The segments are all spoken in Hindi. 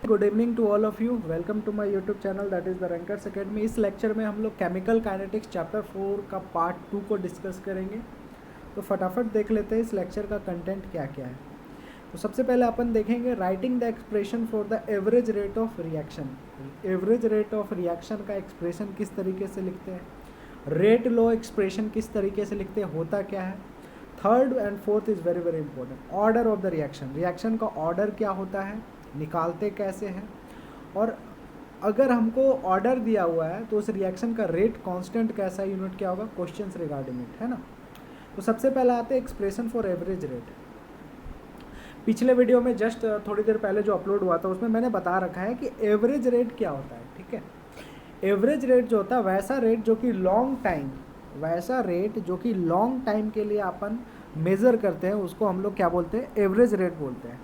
Good evening to all of you. Welcome to my YouTube channel that is the rankers academy. इस लेक्चर में हम लोग केमिकल काइनेटिक्स चैप्टर 4 का पार्ट 2 को डिस्कस करेंगे। तो फटाफट देख लेते हैं इस लेक्चर का कंटेंट क्या क्या है। तो सबसे पहले अपन देखेंगे writing the expression for the average rate of reaction. Average rate of reaction का एक्सप्रेशन किस तरीके से लिखते हैं, रेट लो एक्सप्रेशन किस तरीके से लिखते हैं, होता क्या है। Third and fourth is very very important, order of the reaction, reaction का ऑर्डर क्या होता है, निकालते कैसे हैं, और अगर हमको ऑर्डर दिया हुआ है तो उस रिएक्शन का रेट कांस्टेंट कैसा यूनिट क्या होगा, क्वेश्चंस रिगार्डिंग इट, है ना। तो सबसे पहले आते हैं एक्सप्रेशन फॉर एवरेज रेट। पिछले वीडियो में जस्ट थोड़ी देर पहले जो अपलोड हुआ था उसमें मैंने बता रखा है कि एवरेज रेट क्या होता है। ठीक है, एवरेज रेट जो होता है वैसा रेट जो कि लॉन्ग टाइम, वैसा रेट जो कि लॉन्ग टाइम के लिए अपन मेज़र करते हैं उसको हम लोग क्या बोलते हैं, एवरेज रेट बोलते हैं।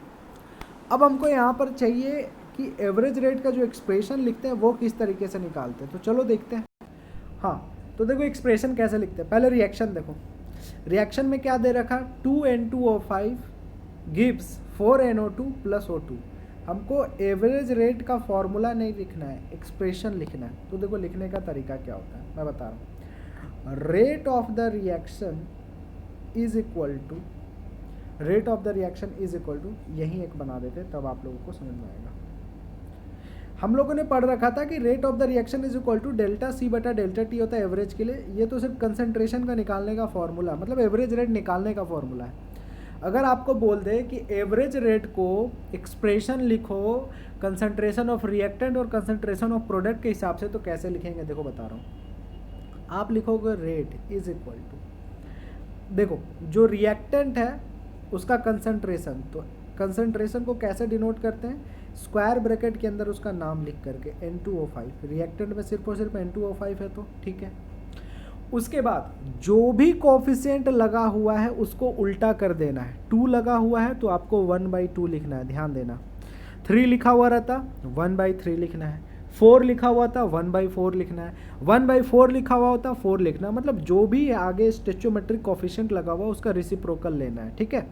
अब हमको यहाँ पर चाहिए कि एवरेज रेट का जो एक्सप्रेशन लिखते हैं वो किस तरीके से निकालते हैं। तो चलो देखते हैं। हाँ, तो देखो एक्सप्रेशन कैसे लिखते हैं। पहले रिएक्शन देखो, रिएक्शन में क्या दे रखा, 2N2O5 gives 4NO2 plus O2। हमको एवरेज रेट का फॉर्मूला नहीं लिखना है, एक्सप्रेशन लिखना है। तो देखो लिखने का तरीका क्या होता है, मैं बता रहा हूँ। Rate of the reaction is equal to, rate of the reaction is equal to, यही एक बना देते तब आप लोगों को समझ में आएगा। हम लोगों ने पढ़ रखा था कि rate of the reaction is equal to delta C बटा डेल्टा टी होता है एवरेज के लिए। ये तो सिर्फ कंसंट्रेशन का निकालने का फॉर्मूला, मतलब एवरेज रेट निकालने का फॉर्मूला है। अगर आपको बोल दे कि एवरेज रेट को एक्सप्रेशन लिखो कंसंट्रेशन ऑफ रिएक्टेंट और कंसंट्रेशन ऑफ प्रोडक्ट के हिसाब से, तो कैसे लिखेंगे देखो बता रहा हूँ। आप लिखोगे रेट इज इक्वल टू, देखो जो रिएक्टेंट है उसका कंसंट्रेशन, तो कंसंट्रेशन को कैसे डिनोट करते हैं, स्क्वायर ब्रैकेट के अंदर उसका नाम लिख करके N2O5। रिएक्टेंट में सिर्फ और सिर्फ N2O5 है, तो ठीक है। उसके बाद जो भी कोफिशिएंट लगा हुआ है उसको उल्टा कर देना है। 2 लगा हुआ है तो आपको 1/2 लिखना है, ध्यान देना। 3 लिखा हुआ रहता 1/3 लिखना है, 4 लिखा हुआ था 1/4 लिखना है, 1/4 लिखा हुआ होता 4 लिखना है। मतलब जो भी आगे स्टेचोमेट्रिक कोफिशिएंट लगा हुआ उसका रेसिप्रोकल लेना है, ठीक है।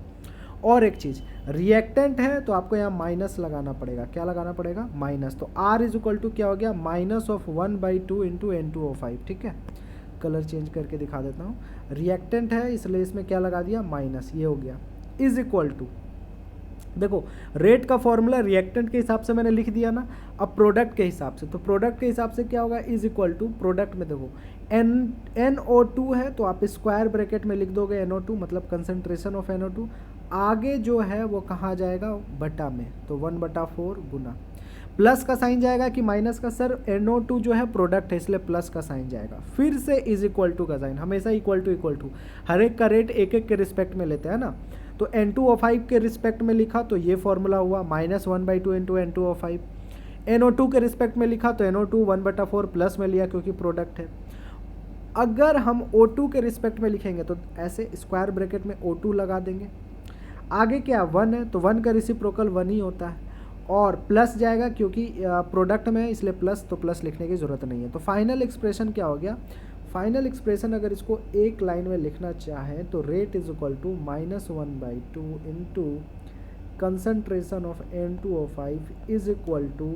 और एक चीज़, रिएक्टेंट है तो आपको यहाँ माइनस लगाना पड़ेगा। क्या लगाना पड़ेगा, माइनस। तो R इज इक्वल टू क्या हो गया, माइनस ऑफ 1/2 इंटू N2O5, ठीक है। कलर चेंज करके दिखा देता हूँ। रिएक्टेंट है इसलिए इसमें क्या लगा दिया, माइनस, ये हो गया। इज इक्वल टू, देखो रेट का फॉर्मूला रिएक्टेंट के हिसाब से मैंने लिख दिया ना, अब प्रोडक्ट के हिसाब से, तो प्रोडक्ट के हिसाब से क्या होगा, इज इक्वल टू, प्रोडक्ट में देखो NO2 है तो आप स्क्वायर ब्रैकेट में लिख दोगे NO2, मतलब कंसंट्रेशन ऑफ NO2। आगे जो है वो कहाँ जाएगा, बटा में, तो 1/4 गुना, प्लस का साइन जाएगा कि माइनस का, सर NO2 जो है प्रोडक्ट है इसलिए प्लस का साइन जाएगा। फिर से इज इक्वल टू का साइन, हमेशा इक्वल टू, हर एक का रेट एक एक के रिस्पेक्ट में लेते हैं ना। तो N2O5 के रिस्पेक्ट में लिखा तो ये फॉर्मूला हुआ -1/2 इंटू N2O5। NO2 के रिस्पेक्ट में लिखा तो NO2 1/4 प्लस में लिया क्योंकि प्रोडक्ट है। अगर हम O2 के रिस्पेक्ट में लिखेंगे तो ऐसे स्क्वायर ब्रैकेट में O2 लगा देंगे। आगे क्या 1 है तो 1 का रेसिप्रोकल 1 ही होता है, और प्लस जाएगा क्योंकि प्रोडक्ट में है इसलिए प्लस, तो प्लस लिखने की ज़रूरत नहीं है। तो फाइनल एक्सप्रेशन क्या हो गया, फाइनल एक्सप्रेशन अगर इसको एक लाइन में लिखना चाहें तो rate is equal to -1/2 into concentration of N2O5 is equal to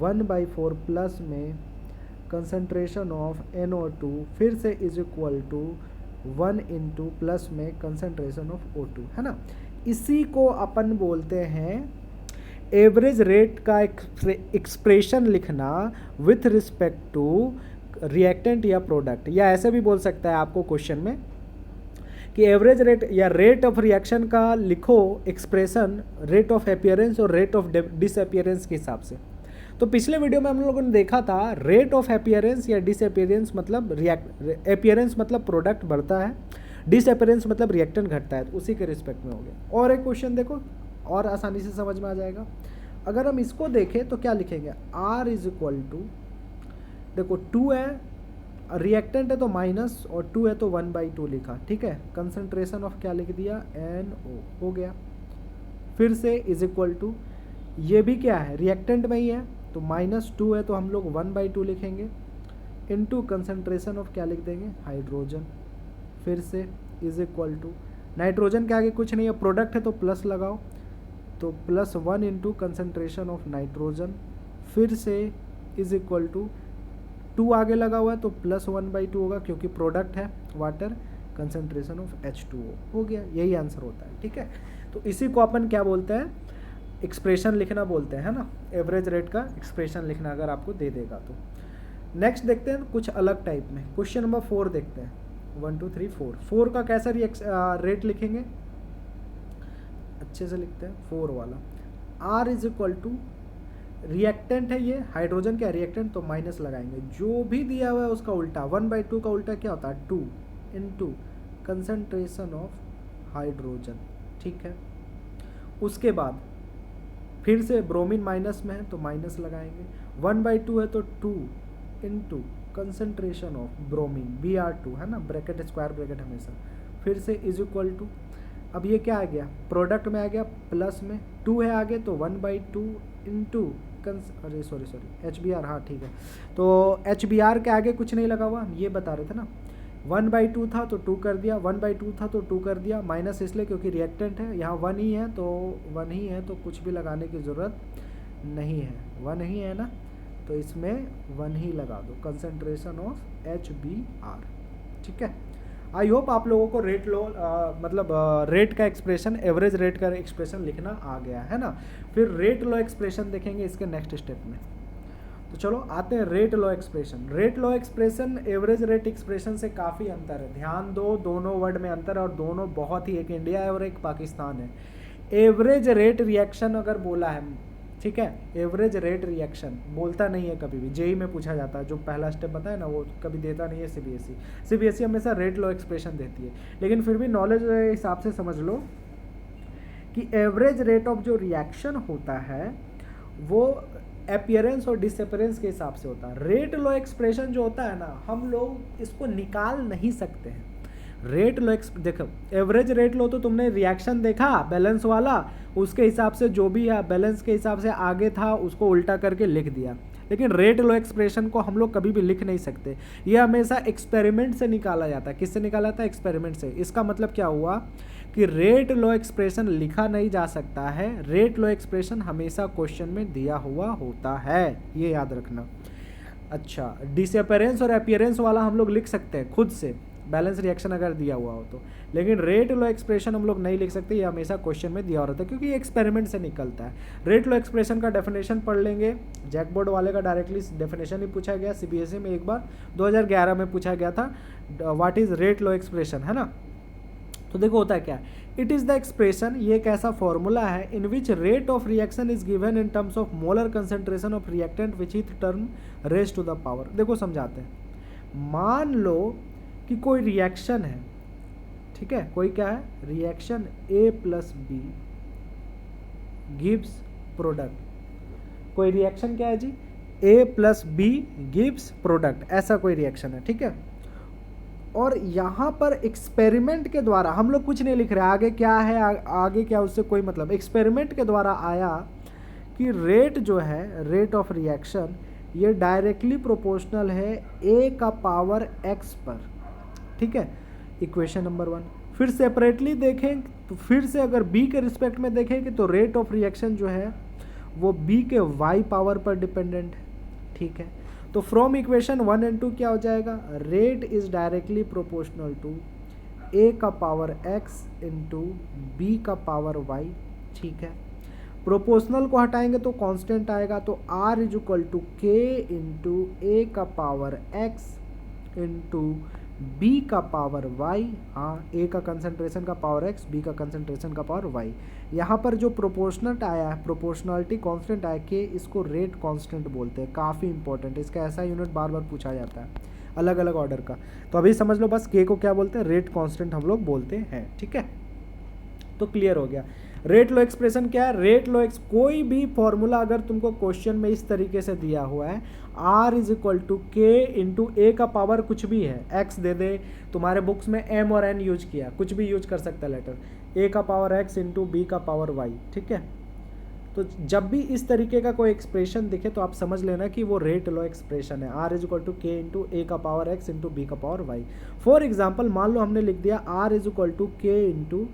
1/4 plus में कंसंट्रेशन ऑफ NO2, फिर से is equal to 1 into plus में कंसंट्रेशन ऑफ O2, है ना। इसी को अपन बोलते हैं एवरेज रेट का एक्सप्रेशन लिखना विथ रिस्पेक्ट टू रिएक्टेंट या प्रोडक्ट, या ऐसे भी बोल सकता है आपको क्वेश्चन में कि एवरेज रेट या रेट ऑफ रिएक्शन का लिखो एक्सप्रेशन रेट ऑफ अपीयरेंस और रेट ऑफ डिसअपीयरेंस के हिसाब से। तो पिछले वीडियो में हम लोगों ने देखा था रेट ऑफ अपीयरेंस या डिसअपीयरेंस मतलब अपीयरेंस मतलब प्रोडक्ट बढ़ता है, डिसअपीयरेंस मतलब रिएक्टेंट घटता है, तो उसी के रिस्पेक्ट में हो गया। और एक क्वेश्चन देखो और आसानी से समझ में आ जाएगा। अगर हम इसको देखें तो क्या लिखेंगे, R इज इक्वल टू, देखो 2 है, रिएक्टेंट है तो माइनस, और 2 है तो 1/2 लिखा, ठीक है। कंसंट्रेशन ऑफ क्या लिख दिया, NO, हो गया। फिर से इज इक्वल टू, ये भी क्या है रिएक्टेंट में ही है तो -2 है तो हम लोग 1/2 लिखेंगे, इनटू कंसंट्रेशन ऑफ क्या लिख देंगे, हाइड्रोजन। फिर से इज इक्वल टू, नाइट्रोजन के आगे कुछ नहीं है, प्रोडक्ट है तो प्लस लगाओ, तो +1 इंटू कंसनट्रेशन ऑफ नाइट्रोजन, फिर से इज इक्वल टू 2 आगे लगा हुआ है तो +1/2 होगा क्योंकि प्रोडक्ट है वाटर, कंसनट्रेशन ऑफ H2O हो गया। यही आंसर होता है, ठीक है। तो इसी को अपन क्या बोलते हैं, एक्सप्रेशन लिखना बोलते हैं, है ना, एवरेज रेट का एक्सप्रेशन लिखना अगर आपको दे देगा तो। नेक्स्ट देखते हैं कुछ अलग टाइप में, क्वेश्चन नंबर 4 देखते हैं। 1 2 3 4, 4 का कैसा रेट लिखेंगे, अच्छे से लिखते हैं 4 वाला। R is equal to, reactant है ये, हाइड्रोजन का रिएक्टेंट तो माइनस लगाएंगे, जो भी दिया हुआ है उसका उल्टा, 1/2 का उल्टा क्या होता है 2 इंटू कंसनट्रेशन ऑफ हाइड्रोजन, ठीक है। उसके बाद फिर से ब्रोमीन माइनस में है तो माइनस लगाएंगे, 1/2 है तो 2 into concentration of bromine Br2, है ना, ब्रैकेट स्क्वायर ब्रैकेट हमेशा, फिर से इज इक्वल टू, अब ये क्या आ गया, प्रोडक्ट में आ गया प्लस में 2 है आगे तो 1/2 इंटू अरे सॉरी HBr, हाँ ठीक है। तो HBr के आगे कुछ नहीं लगा हुआ, हम ये बता रहे थे ना, 1/2 था तो 2 कर दिया, 1/2 था तो 2 कर दिया, माइनस इसलिए क्योंकि रिएक्टेंट है, यहाँ 1 ही है तो 1 ही है तो कुछ भी लगाने की ज़रूरत नहीं है, 1 ही है ना, तो इसमें 1 ही लगा दो, कंसंट्रेशन ऑफ HBr, ठीक है। आई होप आप लोगों को रेट लो मतलब रेट का एक्सप्रेशन, एवरेज रेट का एक्सप्रेशन लिखना आ गया है ना। फिर रेट लो एक्सप्रेशन देखेंगे इसके नेक्स्ट स्टेप में। तो चलो आते हैं rate law expression. Rate law expression average rate expression से काफ़ी अंतर है, ध्यान दो, दोनों वर्ड में अंतर है और दोनों बहुत ही, एक इंडिया है और एक पाकिस्तान है। एवरेज रेट रिएक्शन अगर बोला है, ठीक है, एवरेज रेट रिएक्शन बोलता नहीं है कभी भी, जेई में पूछा जाता है, जो पहला स्टेप बताया ना वो कभी देता नहीं है सीबीएसई हमेशा रेट लो एक्सप्रेशन देती है। लेकिन फिर भी नॉलेज के हिसाब से समझ लो कि एवरेज रेट ऑफ जो रिएक्शन होता है वो अपीयरेंस और डिसअपीयरेंस के हिसाब से होता है। रेट लो एक्सप्रेशन जो होता है ना, हम लोग इसको निकाल नहीं सकते हैं। रेट लो देखो, एवरेज रेट लो तो तुमने रिएक्शन देखा बैलेंस वाला, उसके हिसाब से जो भी है बैलेंस के हिसाब से आगे था उसको उल्टा करके लिख दिया। लेकिन रेट लो एक्सप्रेशन को हम लोग कभी भी लिख नहीं सकते, ये हमेशा एक्सपेरिमेंट से निकाला जाता है। किससे निकाला जाता है? एक्सपेरिमेंट से। इसका मतलब क्या हुआ कि रेट लो एक्सप्रेशन लिखा नहीं जा सकता है, रेट लो एक्सप्रेशन हमेशा क्वेश्चन में दिया हुआ होता है, ये याद रखना। अच्छा, डिसअपीयरेंस और अपीयरेंस वाला हम लोग लिख सकते हैं खुद से, बैलेंस रिएक्शन अगर दिया हुआ हो तो, लेकिन रेट लो एक्सप्रेशन हम लोग नहीं लिख सकते, ये हमेशा क्वेश्चन में दिया रहता है क्योंकि ये एक्सपेरिमेंट से निकलता है। रेट लो एक्सप्रेशन का डेफिनेशन पढ़ लेंगे, जैक बोर्ड वाले का डायरेक्टली डेफिनेशन ही पूछा गया, सीबीएसई में एक बार 2011 में पूछा गया था, what is rate law expression, है ना। तो देखो होता है क्या, इट इज़ द एक्सप्रेशन, ये एक ऐसा फॉर्मूला है in which rate of reaction is given in terms of molar concentration of reactant which is term raise to the power. देखो समझाते हैं, मान लो कि कोई रिएक्शन है, ठीक है, कोई क्या है, reaction A + B gives product. कोई रिएक्शन क्या है जी, A + B गिव्स प्रोडक्ट, ऐसा कोई रिएक्शन है, ठीक है। और यहाँ पर एक्सपेरिमेंट के द्वारा हम लोग कुछ नहीं लिख रहे, आगे क्या है आगे क्या, उससे कोई मतलब, एक्सपेरिमेंट के द्वारा आया कि रेट जो है, रेट ऑफ रिएक्शन, ये डायरेक्टली प्रोपोर्शनल है A का पावर X पर, ठीक है, इक्वेशन नंबर 1। फिर सेपरेटली देखें तो फिर से अगर B के रिस्पेक्ट में देखेंगे तो रेट ऑफ रिएक्शन जो है वो B के Y पावर पर डिपेंडेंट है, ठीक है। तो फ्रॉम इक्वेशन 1 एंड 2 क्या हो जाएगा, rate is directly proportional to A का पावर X इंटू B का पावर Y, ठीक है। प्रोपोर्शनल को हटाएंगे तो कांस्टेंट आएगा, तो R is equal to K into A का पावर X इंटू B का पावर Y, हाँ, A का कंसंट्रेशन का पावर X, B का कंसंट्रेशन का पावर Y। यहाँ पर जो प्रोपोर्शनल आया है, प्रोपोर्शनलिटी कांस्टेंट आया के, इसको रेट कांस्टेंट बोलते हैं, काफ़ी इंपॉर्टेंट, इसका ऐसा यूनिट बार बार पूछा जाता है अलग अलग ऑर्डर का। तो अभी समझ लो बस, K को क्या बोलते हैं, रेट कांस्टेंट हम लोग बोलते हैं, ठीक है। तो क्लियर हो गया। रेट लो एक्सप्रेशन क्या है, रेट लो कोई भी फॉर्मूला अगर तुमको क्वेश्चन में इस तरीके से दिया हुआ है, R is equal to K into A का पावर कुछ भी है, X दे दे, तुम्हारे बुक्स में M और N यूज किया, कुछ भी यूज कर सकता है लेटर, A का पावर X इंटू B का पावर Y, ठीक है। तो जब भी इस तरीके का कोई एक्सप्रेशन दिखे तो आप समझ लेना कि वो रेट लो एक्सप्रेशन है, R is equal to K into A का पावर X इंटू B का पावर Y। फॉर एग्जाम्पल मान लो हमने लिख दिया R is equal to K into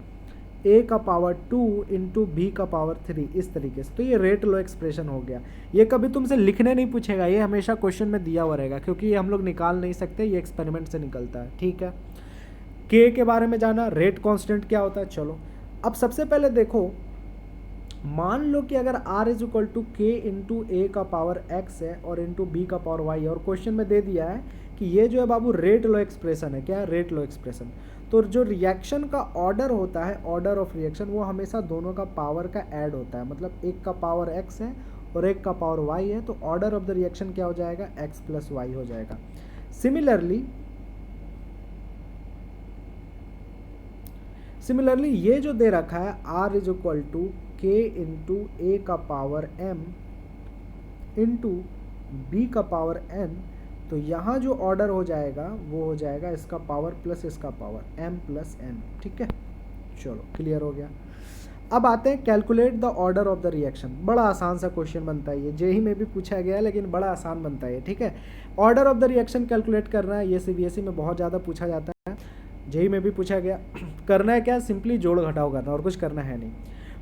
A का पावर 2 इंटू बी का पावर 3, इस तरीके से। तो ये रेट लो एक्सप्रेशन हो गया। ये कभी तुमसे लिखने नहीं पूछेगा, ये हमेशा क्वेश्चन में दिया हुआ रहेगा, क्योंकि ये हम लोग निकाल नहीं सकते, ये एक्सपेरिमेंट से निकलता है, ठीक है। के के बारे में जाना, रेट कांस्टेंट क्या होता है। चलो अब सबसे पहले देखो, मान लो कि अगर r इज इक्वल टू के इंटू ए का पावर x है और इंटू बी का पावर y है, और क्वेश्चन में दे दिया है कि ये जो है बाबू रेट लो एक्सप्रेशन है। क्या है? Rate law expression. तो जो रिएक्शन का ऑर्डर होता है, ऑर्डर ऑफ रिएक्शन, वो हमेशा दोनों का पावर का ऐड होता है। मतलब एक का पावर x है और एक का पावर y है, तो ऑर्डर ऑफ द रिएक्शन क्या हो जाएगा? x प्लस वाई हो जाएगा। सिमिलरली ये जो दे रखा है r इज इक्वल टू के इंटू ए का पावर m इंटू बी का पावर n, तो यहाँ जो ऑर्डर हो जाएगा वो हो जाएगा इसका पावर प्लस इसका पावर, m प्लस n, ठीक है। चलो क्लियर हो गया। अब आते हैं calculate the order of the reaction. बड़ा आसान सा क्वेश्चन बनता है ये, जेई में भी पूछा गया है लेकिन बड़ा आसान बनता है, ठीक है। Order of the reaction calculate करना है, ये सीबीएसई में बहुत ज़्यादा पूछा जाता है, जेई में भी पूछा गया। करना है क्या? सिंपली जोड़ घटाव करना, और कुछ करना है नहीं।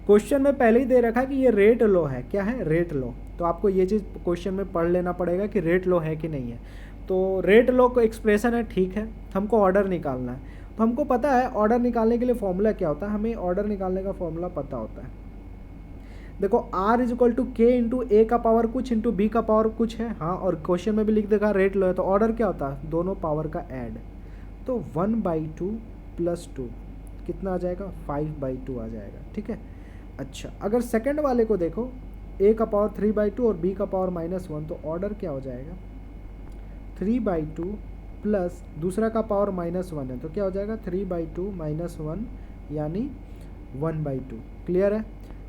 क्वेश्चन में पहले ही दे रखा है कि ये रेट लो है। क्या है? रेट लो। तो आपको ये चीज़ क्वेश्चन में पढ़ लेना पड़ेगा कि रेट लो है कि नहीं है। तो रेट लो को एक्सप्रेशन है, ठीक है। हमको ऑर्डर निकालना है, तो हमको पता है ऑर्डर निकालने के लिए फॉर्मूला क्या होता है, हमें ऑर्डर निकालने का फॉर्मूला पता होता है। देखो r इज इक्वल टू के इंटू ए का पावर कुछ इंटू बी का पावर कुछ है, हाँ, और क्वेश्चन में भी लिख देगा रेट लो है, तो ऑर्डर क्या होता है? दोनों पावर का ऐड। तो 1/2 प्लस 2 कितना आ जाएगा? 5/2 आ जाएगा, ठीक है। अच्छा, अगर सेकंड वाले को देखो, a का पावर 3/2 और b का पावर -1, तो ऑर्डर क्या हो जाएगा? 3/2 प्लस दूसरा का पावर -1 है, तो क्या हो जाएगा? 3/2 -1 यानी 1/2। क्लियर है?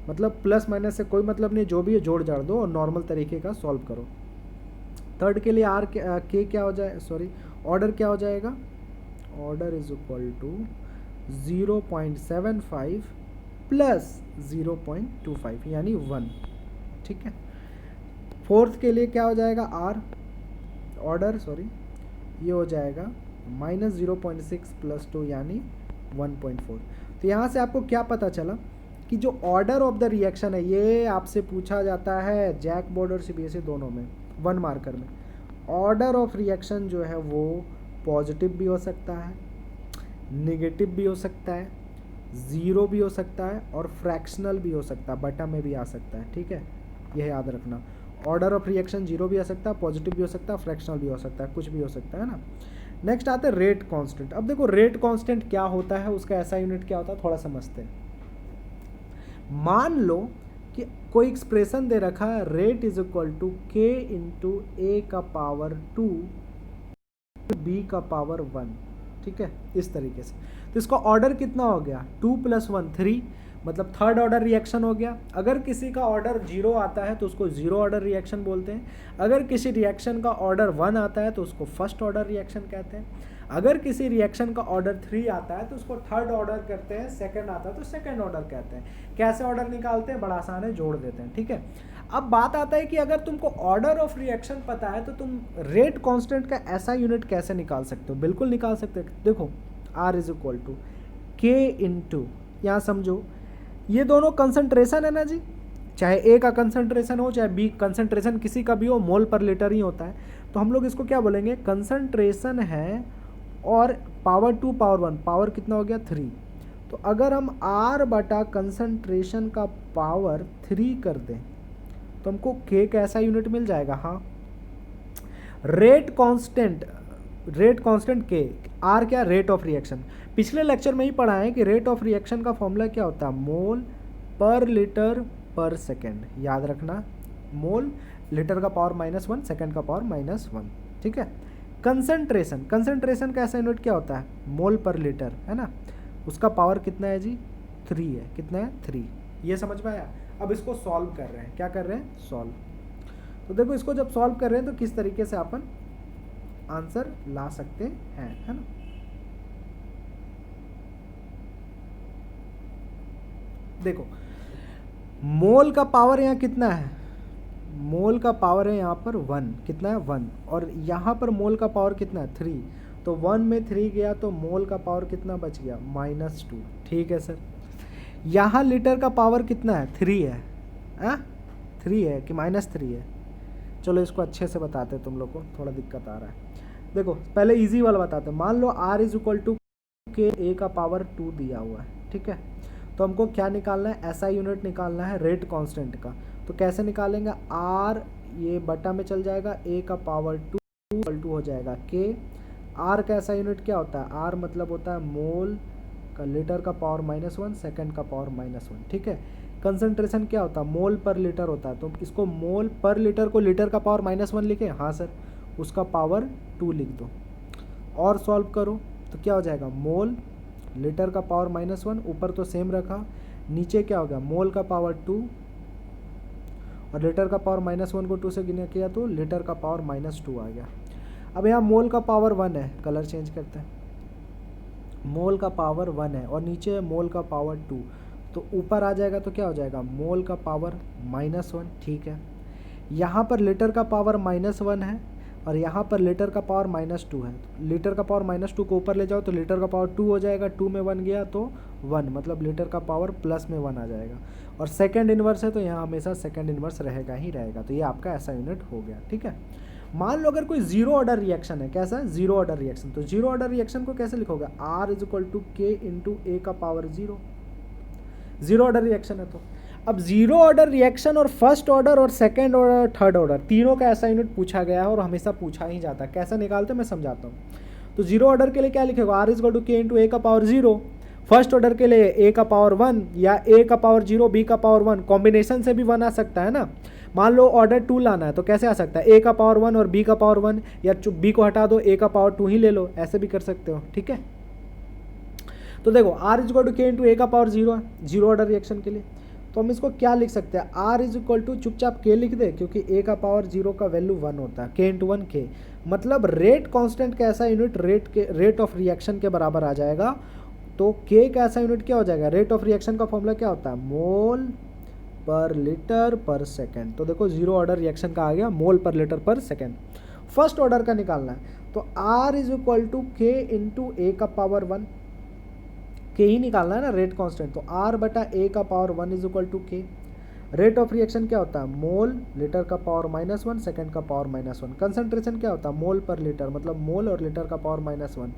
मतलब प्लस माइनस से कोई मतलब नहीं, जो भी है जोड़ जाड़ दो और नॉर्मल तरीके का सॉल्व करो। थर्ड के लिए आर के क्या हो जाए, सॉरी, ऑर्डर क्या हो जाएगा? Order is equal to 0.75 plus 0.25 यानी 1, ठीक है। फोर्थ के लिए क्या हो जाएगा? आर ऑर्डर, सॉरी, ये हो जाएगा -0.6 प्लस 2 यानी 1.4। तो यहाँ से आपको क्या पता चला कि जो ऑर्डर ऑफ द रिएक्शन है, ये आपसे पूछा जाता है जैक बोर्ड और सीबीएसई दोनों में, 1 मार्कर में। ऑर्डर ऑफ रिएक्शन जो है वो पॉजिटिव भी हो सकता है, नेगेटिव भी हो सकता है, ज़ीरो भी हो सकता है और फ्रैक्शनल भी हो सकता है, बटा में भी आ सकता है, ठीक है। यह याद रखना, ऑर्डर ऑफ रिएक्शन जीरो भी आ सकता है, पॉजिटिव भी हो सकता है, फ्रैक्शनल भी हो सकता है, कुछ भी हो सकता है ना। नेक्स्ट आते हैं रेट कांस्टेंट। अब देखो रेट कांस्टेंट क्या होता है, उसका ऐसा यूनिट क्या होता है, थोड़ा समझते हैं। मान लो कि कोई एक्सप्रेशन दे रखा है, रेट इज इक्वल टू के इंटू ए का पावर 2 बी का पावर 1, ठीक है, इस तरीके से। तो इसका ऑर्डर कितना हो गया? 2 + 1 3, मतलब थर्ड ऑर्डर रिएक्शन हो गया। अगर किसी का ऑर्डर 0 आता है तो उसको जीरो ऑर्डर रिएक्शन बोलते हैं। अगर किसी रिएक्शन का ऑर्डर 1 आता है तो उसको फर्स्ट ऑर्डर रिएक्शन कहते हैं। अगर किसी रिएक्शन का ऑर्डर 3 आता है तो उसको थर्ड ऑर्डर करते हैं, सेकंड आता है तो सेकंड ऑर्डर कहते हैं। कैसे ऑर्डर निकालते हैं? बड़ा आसान है, जोड़ देते हैं, ठीक है। अब बात आता है कि अगर तुमको ऑर्डर ऑफ रिएक्शन पता है तो तुम रेट कांस्टेंट का ऐसा यूनिट कैसे निकाल सकते हो? बिल्कुल निकाल सकते हो। देखो R इज इक्वल टू के इंटू, यहाँ समझो ये दोनों कंसंट्रेशन है ना जी, चाहे ए का कंसंट्रेशन हो चाहे बी कंसंट्रेशन, किसी का भी हो, मोल पर लीटर ही होता है। तो हम लोग इसको क्या बोलेंगे? कंसंट्रेशन है और पावर 2 पावर 1, पावर कितना हो गया? 3। तो अगर हम R बटा कंसंट्रेशन का पावर 3 कर दें तो हमको K का ऐसा यूनिट मिल जाएगा। हाँ, रेट कांस्टेंट K, R क्या? Rate of reaction. पिछले लेक्चर में ही पढ़ा है कि रेट ऑफ रिएक्शन का फॉर्मूला क्या होता है? मोल पर लीटर पर सेकेंड। याद रखना, मोल, लीटर का पावर -1, सेकेंड का पावर -1, ठीक है। कंसंट्रेशन का ऐसा यूनिट क्या होता है? मोल पर लीटर, है ना। उसका पावर कितना है जी? 3 है। कितना है? 3। ये समझ में आया? अब इसको सॉल्व कर रहे हैं। क्या कर रहे हैं? सॉल्व। तो देखो इसको जब सॉल्व कर रहे हैं तो किस तरीके से अपन आंसर ला सकते हैं, है ना। देखो मोल का पावर यहाँ कितना है? मोल का पावर है यहाँ पर 1, कितना है? 1, और यहाँ पर मोल का पावर कितना है? 3। तो 1 में 3 गया तो मोल का पावर कितना बच गया? -2, ठीक है सर। यहाँ लीटर का पावर कितना है, 3 है, हाँ 3 है कि -3 है। चलो इसको अच्छे से बताते हैं, तुम लोग को थोड़ा दिक्कत आ रहा है। देखो पहले इजी वाला बताते हैं। मान लो R इज इक्वल टू के ए का पावर 2 दिया हुआ है, ठीक है। तो हमको क्या निकालना है, ऐसा यूनिट निकालना है रेट कांस्टेंट का। तो कैसे निकालेंगे, R ये बटा में चल जाएगा, ए का पावर 2 इक्वल टू हो जाएगा के। R का ऐसा यूनिट क्या होता है, R मतलब होता है मोल का लीटर का पावर -1 सेकंड का पावर -1, ठीक है। कंसंट्रेशन क्या होता है, मोल पर लीटर होता है। तो इसको मोल पर लीटर को लीटर का पावर -1 लिखे, हाँ सर, उसका पावर 2 लिख दो और सॉल्व करो तो क्या हो जाएगा, मोल लीटर का पावर -1, ऊपर तो सेम रखा, नीचे क्या हो गया, मोल का पावर 2 और लीटर का पावर -1 को 2 से गिना किया तो लीटर का पावर -2 आ गया। अब यहाँ मोल का पावर 1 है, कलर चेंज करते हैं, मोल का पावर 1 है और नीचे है मोल का पावर 2, तो ऊपर आ जाएगा तो क्या हो जाएगा, मोल का पावर -1, ठीक है। यहाँ पर लीटर का पावर -1 है और यहाँ पर लीटर का पावर -2 है। लीटर का पावर -2 को ऊपर ले जाओ तो लीटर का पावर 2 हो जाएगा, 2 में 1 गया तो 1, मतलब लीटर का पावर प्लस में 1 आ जाएगा। और सेकंड इन्वर्स है तो यहाँ हमेशा सेकंड इन्वर्स रहेगा ही रहेगा। तो ये आपका ऐसा यूनिट हो गया, ठीक है। मान लो अगर कोई जीरो ऑर्डर रिएक्शन है, कैसा, जीरो ऑर्डर रिएक्शन, तो जीरो ऑर्डर रिएक्शन को कैसे लिखोगे, R इज इक्वल टू के इंटू ए का पावर 0, जीरो ऑर्डर रिएक्शन है। तो अब जीरो ऑर्डर रिएक्शन और फर्स्ट ऑर्डर और सेकंड ऑर्डर थर्ड ऑर्डर तीनों का ऐसा यूनिट पूछा गया है और हमेशा पूछा ही जाता है। कैसे निकालते हैं मैं समझाता हूँ। तो जीरो ऑर्डर के लिए क्या लिखेगा, R इज इक्वल टू के इंटू ए का पावर 0। फर्स्ट ऑर्डर के लिए ए का पावर 1 या ए का पावर 0 बी का पावर 1, कॉम्बिनेशन से भी 1 आ सकता है ना। मान लो ऑर्डर 2 लाना है तो कैसे आ सकता है, ए का पावर 1 और बी का पावर 1, या बी को हटा दो ए का पावर 2 ही ले लो, ऐसे भी कर सकते हो, ठीक है। तो देखो R इज इक्वल टू के इंटू ए का पावर 0 है जीरो ऑर्डर रिएक्शन के लिए। तो हम इसको क्या लिख सकते हैं, R इज इक्वल टू चुपचाप के लिख दे, क्योंकि ए का पावर 0 का वैल्यू 1 होता है, के इंटू 1 के, मतलब रेट कांस्टेंट का ऐसा यूनिट रेट ऑफ रिएक्शन के बराबर आ जाएगा। तो के का ऐसा यूनिट क्या हो जाएगा, रेट ऑफ रिएक्शन का फॉर्मूला क्या होता है, मोल पर लीटर पर सेकेंड। तो देखो जीरो ऑर्डर रिएक्शन का आ गया मोल पर लीटर पर सेकेंड। फर्स्ट ऑर्डर का निकालना है तो R इज इक्वल टू के इंटू ए का पावर 1, के ही निकालना है ना रेट कांस्टेंट, तो R बटा ए का पावर 1 इज इक्वल टू के। रेट ऑफ रिएक्शन क्या होता है, मोल लीटर का पावर -1 सेकंड का पावर -1। कंसंट्रेशन क्या होता है, मोल पर लीटर, मतलब मोल और लीटर का पावर -1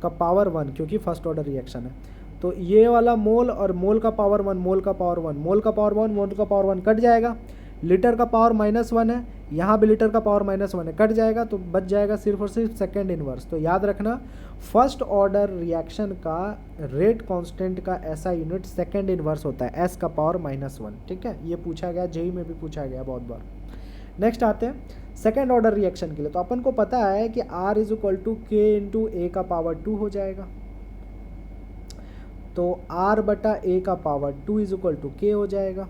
का पावर 1, क्योंकि फर्स्ट ऑर्डर रिएक्शन है। तो ये वाला मोल और मोल का पावर 1, मोल का पावर 1, मोल का पावर 1, मोल का पावर 1 कट जाएगा, लीटर का पावर -1 है, यहाँ भी लीटर का पावर -1 है, कट जाएगा तो बच जाएगा सिर्फ और सिर्फ सेकंड इन्वर्स। तो याद रखना फर्स्ट ऑर्डर रिएक्शन का रेट कांस्टेंट का ऐसा यूनिट सेकंड इन्वर्स होता है, s का पावर -1, ठीक है। ये पूछा गया, जेई में भी पूछा गया बहुत बार। नेक्स्ट आते हैं सेकंड ऑर्डर रिएक्शन के लिए। तो अपन को पता है कि R इज इक्वल टू के इंटू ए का पावर 2 हो जाएगा, तो R बटा ए का पावर 2 इज इक्वल टू के हो जाएगा।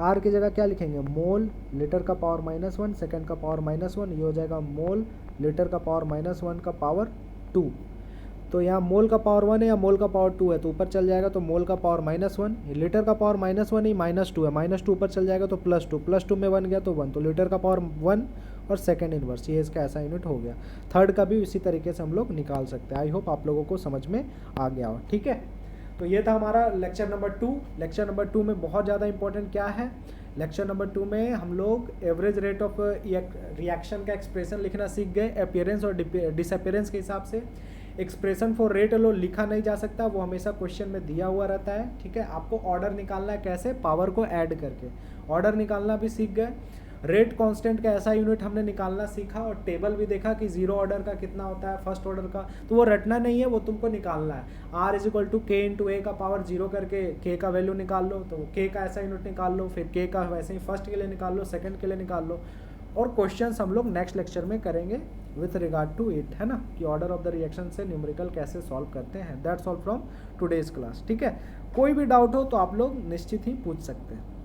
R की जगह क्या लिखेंगे, मोल लीटर का पावर -1 सेकंड का पावर -1, ये हो जाएगा मोल लीटर का पावर -1 का पावर 2। तो यहाँ मोल का पावर 1 है या मोल का पावर 2 है तो ऊपर चल जाएगा तो मोल का पावर -1, लीटर का पावर -1 ही -2 है, -2 ऊपर चल जाएगा तो +2, +2 में 1 गया तो 1, तो लीटर का पावर 1 और सेकंड इन्वर्स, ये इसका ऐसा यूनिट हो गया। थर्ड का भी इसी तरीके से हम लोग निकाल सकते हैं। आई होप आप लोगों को समझ में आ गया हो, ठीक है। तो ये था हमारा लेक्चर नंबर 2। लेक्चर नंबर 2 में बहुत ज़्यादा इंपॉर्टेंट क्या है, लेक्चर नंबर 2 में हम लोग एवरेज रेट ऑफ रिएक्शन का एक्सप्रेशन लिखना सीख गए, अपीयरेंस और डिसअपीयरेंस के हिसाब से। एक्सप्रेशन फॉर रेट लो लिखा नहीं जा सकता, वो हमेशा क्वेश्चन में दिया हुआ रहता है, ठीक है। आपको ऑर्डर निकालना है, कैसे, पावर को ऐड करके ऑर्डर निकालना भी सीख गए। रेट कांस्टेंट का ऐसा यूनिट हमने निकालना सीखा और टेबल भी देखा कि जीरो ऑर्डर का कितना होता है, फर्स्ट ऑर्डर का, तो वो रटना नहीं है, वो तुमको निकालना है। R इज इक्वल टू के इंटू ए का पावर 0 करके के का वैल्यू निकाल लो, तो के का ऐसा यूनिट निकाल लो, फिर के का वैसे ही फर्स्ट के लिए निकाल लो, सेकंड के लिए निकाल लो। और क्वेश्चंस हम लोग नेक्स्ट लेक्चर में करेंगे विथ रिगार्ड टू इट, है ना, कि ऑर्डर ऑफ द रिएक्शन से न्यूमेरिकल कैसे सॉल्व करते हैं। That's all from today's class, ठीक है। कोई भी डाउट हो तो आप लोग निश्चित ही पूछ सकते हैं।